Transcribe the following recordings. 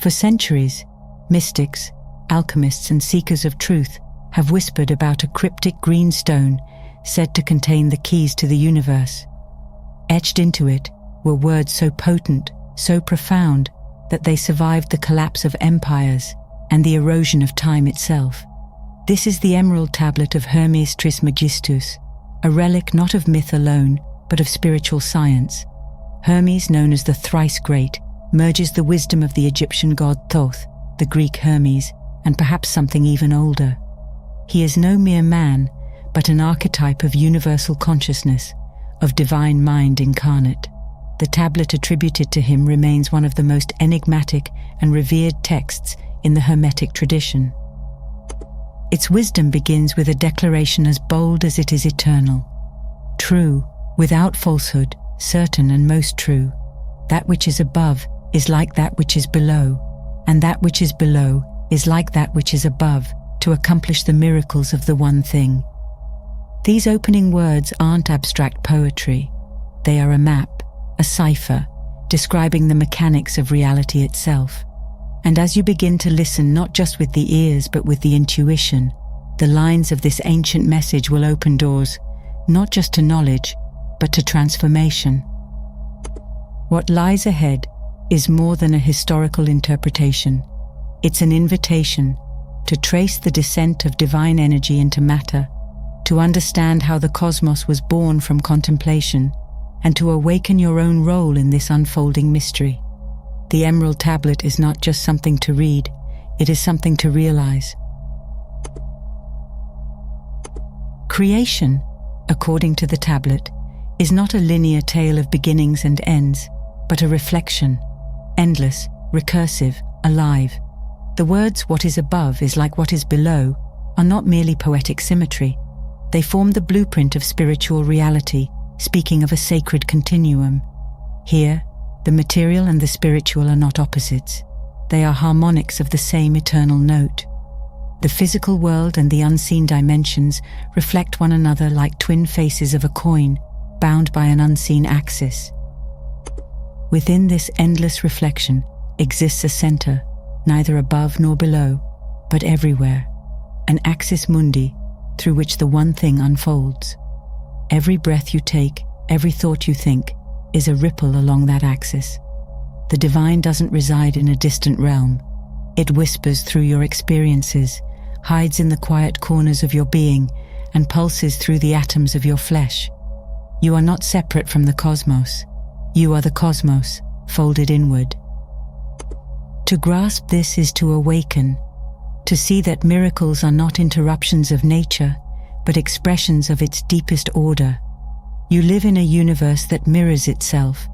For centuries, mystics, alchemists and seekers of truth have whispered about a cryptic green stone said to contain the keys to the universe. Etched into it were words so potent, so profound, that they survived the collapse of empires and the erosion of time itself. This is the emerald tablet of Hermes Trismegistus, a relic not of myth alone, but of spiritual science. Hermes, known as the thrice great, merges the wisdom of the Egyptian god Thoth, the Greek Hermes, and perhaps something even older. He is no mere man, but an archetype of universal consciousness, of divine mind incarnate. The tablet attributed to him remains one of the most enigmatic and revered texts in the Hermetic tradition. Its wisdom begins with a declaration as bold as it is eternal. True, without falsehood, certain and most true. That which is above is like that which is below, and that which is below is like that which is above, to accomplish the miracles of the one thing. These opening words aren't abstract poetry. They are a map, a cipher, describing the mechanics of reality itself. And as you begin to listen not just with the ears but with the intuition, the lines of this ancient message will open doors, not just to knowledge, but to transformation. What lies ahead is more than a historical interpretation. It's an invitation to trace the descent of divine energy into matter, to understand how the cosmos was born from contemplation, and to awaken your own role in this unfolding mystery. The Emerald Tablet is not just something to read, it is something to realize. Creation, according to the tablet, is not a linear tale of beginnings and ends, but a reflection, endless, recursive, alive. The words "what is above is like what is below" are not merely poetic symmetry. They form the blueprint of spiritual reality, speaking of a sacred continuum. Here, the material and the spiritual are not opposites. They are harmonics of the same eternal note. The physical world and the unseen dimensions reflect one another like twin faces of a coin, bound by an unseen axis. Within this endless reflection exists a center, neither above nor below, but everywhere, an axis mundi through which the one thing unfolds. Every breath you take, every thought you think, is a ripple along that axis. The divine doesn't reside in a distant realm. It whispers through your experiences, hides in the quiet corners of your being, and pulses through the atoms of your flesh. You are not separate from the cosmos. You are the cosmos, folded inward. To grasp this is to awaken, to see that miracles are not interruptions of nature, but expressions of its deepest order. You live in a universe that mirrors itself,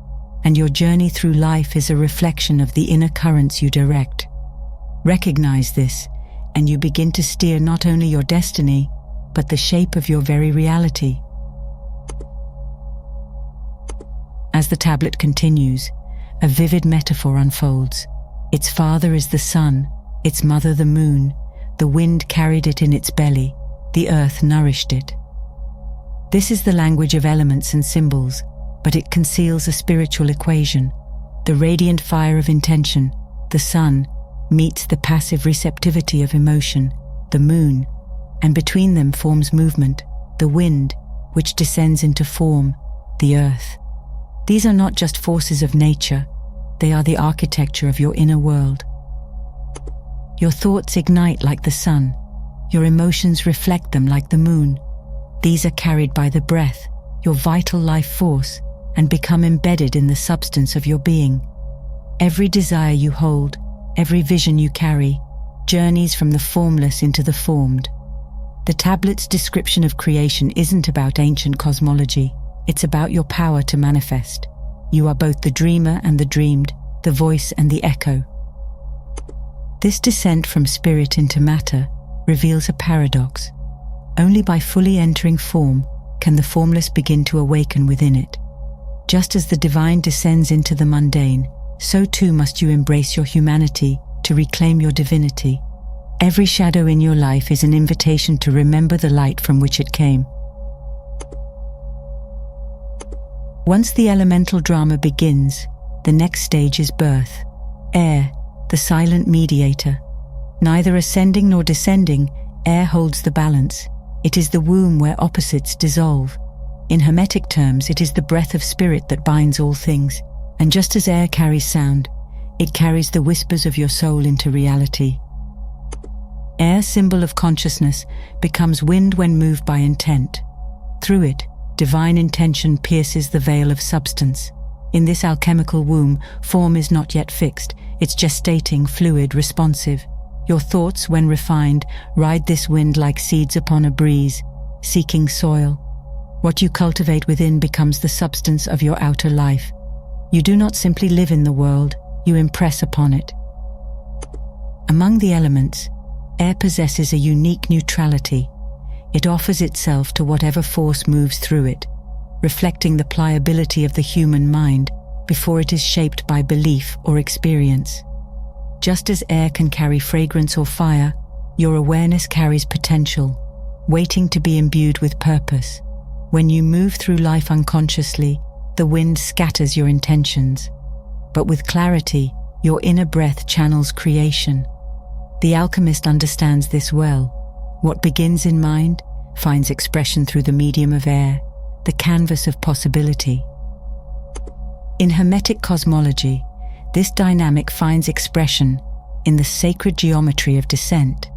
and your journey through life is a reflection of the inner currents you direct. Recognize this, and you begin to steer not only your destiny, but the shape of your very reality. As the tablet continues, a vivid metaphor unfolds. Its father is the sun, its mother the moon. The wind carried it in its belly, the earth nourished it. This is the language of elements and symbols, but it conceals a spiritual equation. The radiant fire of intention, the sun, meets the passive receptivity of emotion, the moon, and between them forms movement, the wind, which descends into form, the earth. These are not just forces of nature, they are the architecture of your inner world. Your thoughts ignite like the sun, your emotions reflect them like the moon. These are carried by the breath, your vital life force, and become embedded in the substance of your being. Every desire you hold, every vision you carry, journeys from the formless into the formed. The tablet's description of creation isn't about ancient cosmology, it's about your power to manifest. You are both the dreamer and the dreamed, the voice and the echo. This descent from spirit into matter reveals a paradox. Only by fully entering form can the formless begin to awaken within it. Just as the divine descends into the mundane, so too must you embrace your humanity to reclaim your divinity. Every shadow in your life is an invitation to remember the light from which it came. Once the elemental drama begins, the next stage is birth. Air, the silent mediator. Neither ascending nor descending, air holds the balance. It is the womb where opposites dissolve. In Hermetic terms, it is the breath of spirit that binds all things. And just as air carries sound, it carries the whispers of your soul into reality. Air, symbol of consciousness, becomes wind when moved by intent. Through it, divine intention pierces the veil of substance. In this alchemical womb, form is not yet fixed. It's gestating, fluid, responsive. Your thoughts, when refined, ride this wind like seeds upon a breeze, seeking soil. What you cultivate within becomes the substance of your outer life. You do not simply live in the world, you impress upon it. Among the elements, air possesses a unique neutrality. It offers itself to whatever force moves through it, reflecting the pliability of the human mind before it is shaped by belief or experience. Just as air can carry fragrance or fire, your awareness carries potential, waiting to be imbued with purpose. When you move through life unconsciously, the wind scatters your intentions. But with clarity, your inner breath channels creation. The alchemist understands this well. What begins in mind finds expression through the medium of air, the canvas of possibility. In Hermetic cosmology, this dynamic finds expression in the sacred geometry of descent.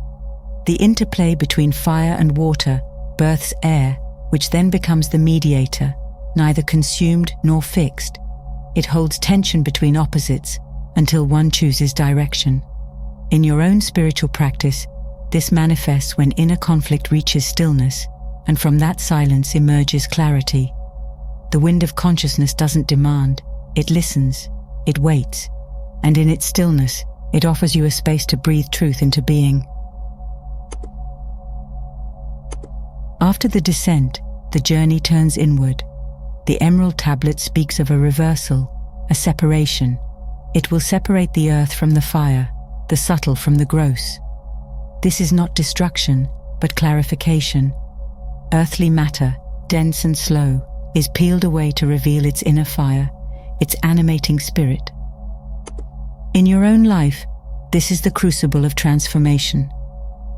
The interplay between fire and water births air, which then becomes the mediator, neither consumed nor fixed. It holds tension between opposites until one chooses direction. In your own spiritual practice, this manifests when inner conflict reaches stillness, and from that silence emerges clarity. The wind of consciousness doesn't demand, it listens, it waits, and in its stillness, it offers you a space to breathe truth into being. After the descent, the journey turns inward. The Emerald Tablet speaks of a reversal, a separation. It will separate the earth from the fire, the subtle from the gross. This is not destruction, but clarification. Earthly matter, dense and slow, is peeled away to reveal its inner fire, its animating spirit. In your own life, this is the crucible of transformation.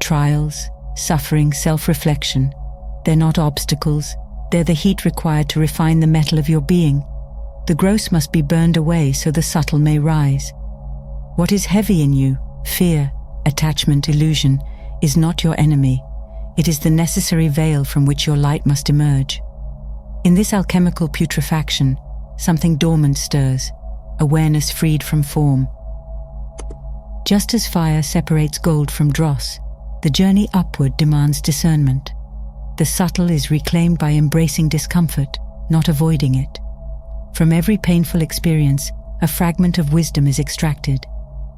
Trials, suffering, self-reflection, they're not obstacles, they're the heat required to refine the metal of your being. The gross must be burned away so the subtle may rise. What is heavy in you, fear, attachment, illusion, is not your enemy. It is the necessary veil from which your light must emerge. In this alchemical putrefaction, something dormant stirs, awareness freed from form. Just as fire separates gold from dross, the journey upward demands discernment. The subtle is reclaimed by embracing discomfort, not avoiding it. From every painful experience, a fragment of wisdom is extracted.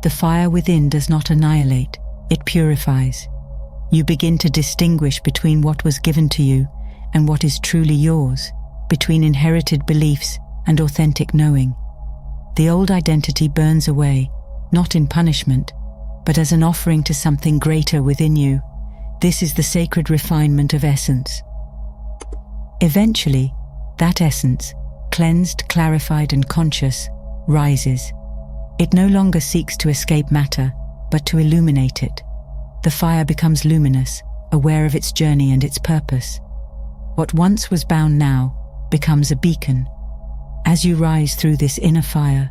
The fire within does not annihilate, it purifies. You begin to distinguish between what was given to you and what is truly yours, between inherited beliefs and authentic knowing. The old identity burns away, not in punishment, but as an offering to something greater within you. This is the sacred refinement of essence. Eventually, that essence, cleansed, clarified, and conscious, rises. It no longer seeks to escape matter, but to illuminate it. The fire becomes luminous, aware of its journey and its purpose. What once was bound now becomes a beacon. As you rise through this inner fire,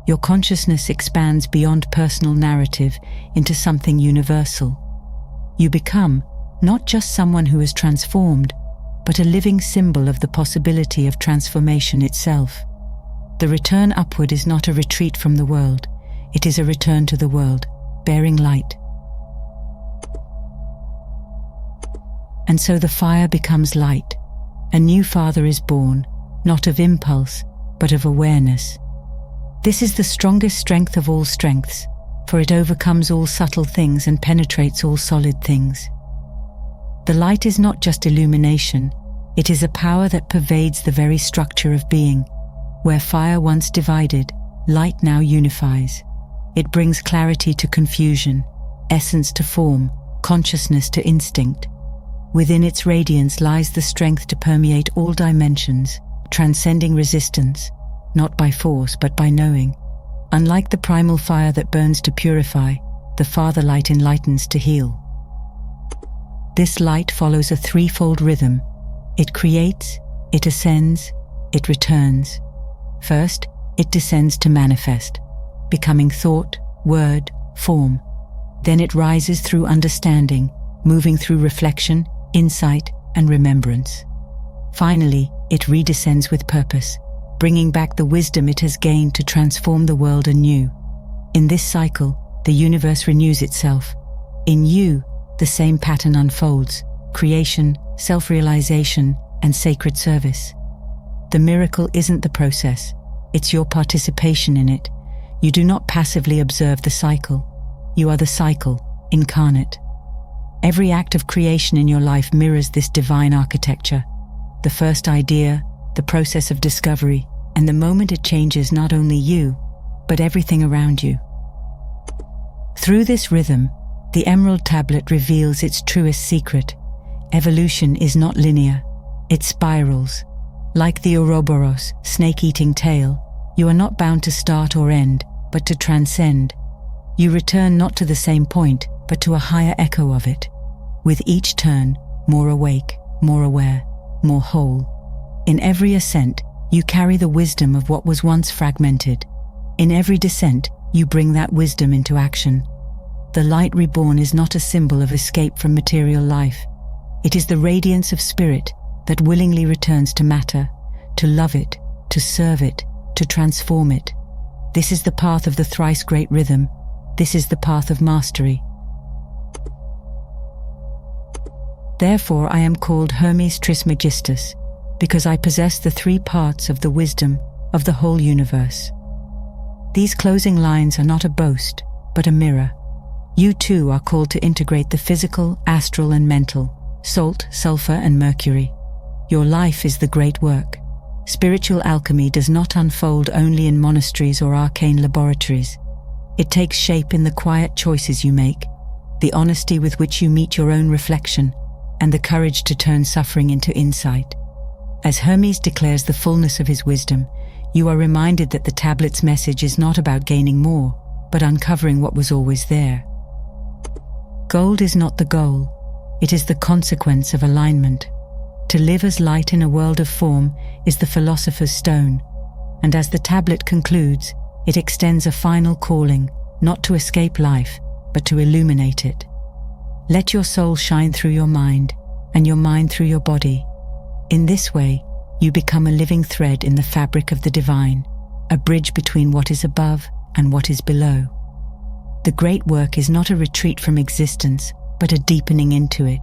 your consciousness expands beyond personal narrative into something universal. You become not just someone who is transformed, but a living symbol of the possibility of transformation itself. The return upward is not a retreat from the world, it is a return to the world, bearing light. And so the fire becomes light. A new father is born, not of impulse, but of awareness. This is the strongest strength of all strengths, for it overcomes all subtle things and penetrates all solid things. The light is not just illumination, it is a power that pervades the very structure of being. Where fire once divided, light now unifies. It brings clarity to confusion, essence to form, consciousness to instinct. Within its radiance lies the strength to permeate all dimensions, transcending resistance, not by force but by knowing. Unlike the primal fire that burns to purify, the Father light enlightens to heal. This light follows a threefold rhythm. It creates, it ascends, it returns. First, it descends to manifest, becoming thought, word, form. Then it rises through understanding, moving through reflection, insight, and remembrance. Finally, it redescends with purpose, bringing back the wisdom it has gained to transform the world anew. In this cycle, the universe renews itself. In you, the same pattern unfolds: creation, self-realization, and sacred service. The miracle isn't the process, it's your participation in it. You do not passively observe the cycle. You are the cycle, incarnate. Every act of creation in your life mirrors this divine architecture. The first idea, the process of discovery, and the moment it changes not only you, but everything around you. Through this rhythm, the emerald tablet reveals its truest secret. Evolution is not linear, it spirals. Like the Ouroboros, snake-eating tail, you are not bound to start or end, but to transcend. You return not to the same point, but to a higher echo of it. With each turn, more awake, more aware, more whole. In every ascent, you carry the wisdom of what was once fragmented. In every descent, you bring that wisdom into action. The light reborn is not a symbol of escape from material life. It is the radiance of spirit that willingly returns to matter, to love it, to serve it, to transform it. This is the path of the thrice great rhythm. This is the path of mastery. Therefore I am called Hermes Trismegistus, because I possess the three parts of the wisdom of the whole universe. These closing lines are not a boast, but a mirror. You too are called to integrate the physical, astral and mental, salt, sulfur and mercury. Your life is the great work. Spiritual alchemy does not unfold only in monasteries or arcane laboratories. It takes shape in the quiet choices you make, the honesty with which you meet your own reflection, and the courage to turn suffering into insight. As Hermes declares the fullness of his wisdom, you are reminded that the tablet's message is not about gaining more, but uncovering what was always there. Gold is not the goal, it is the consequence of alignment. To live as light in a world of form is the philosopher's stone, and as the tablet concludes, it extends a final calling, not to escape life, but to illuminate it. Let your soul shine through your mind, and your mind through your body. In this way, you become a living thread in the fabric of the divine, a bridge between what is above and what is below. The great work is not a retreat from existence, but a deepening into it.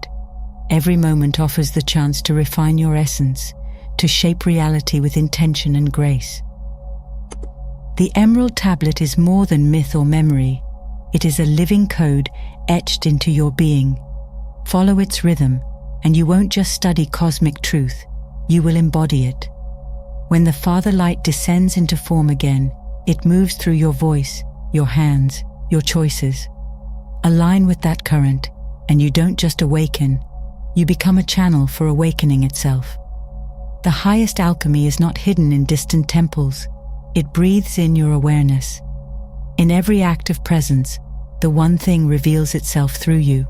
Every moment offers the chance to refine your essence, to shape reality with intention and grace. The Emerald Tablet is more than myth or memory. It is a living code etched into your being. Follow its rhythm, and you won't just study cosmic truth, you will embody it. When the Father Light descends into form again, it moves through your voice, your hands, your choices. Align with that current, and you don't just awaken, you become a channel for awakening itself. The highest alchemy is not hidden in distant temples, it breathes in your awareness. In every act of presence, the one thing reveals itself through you.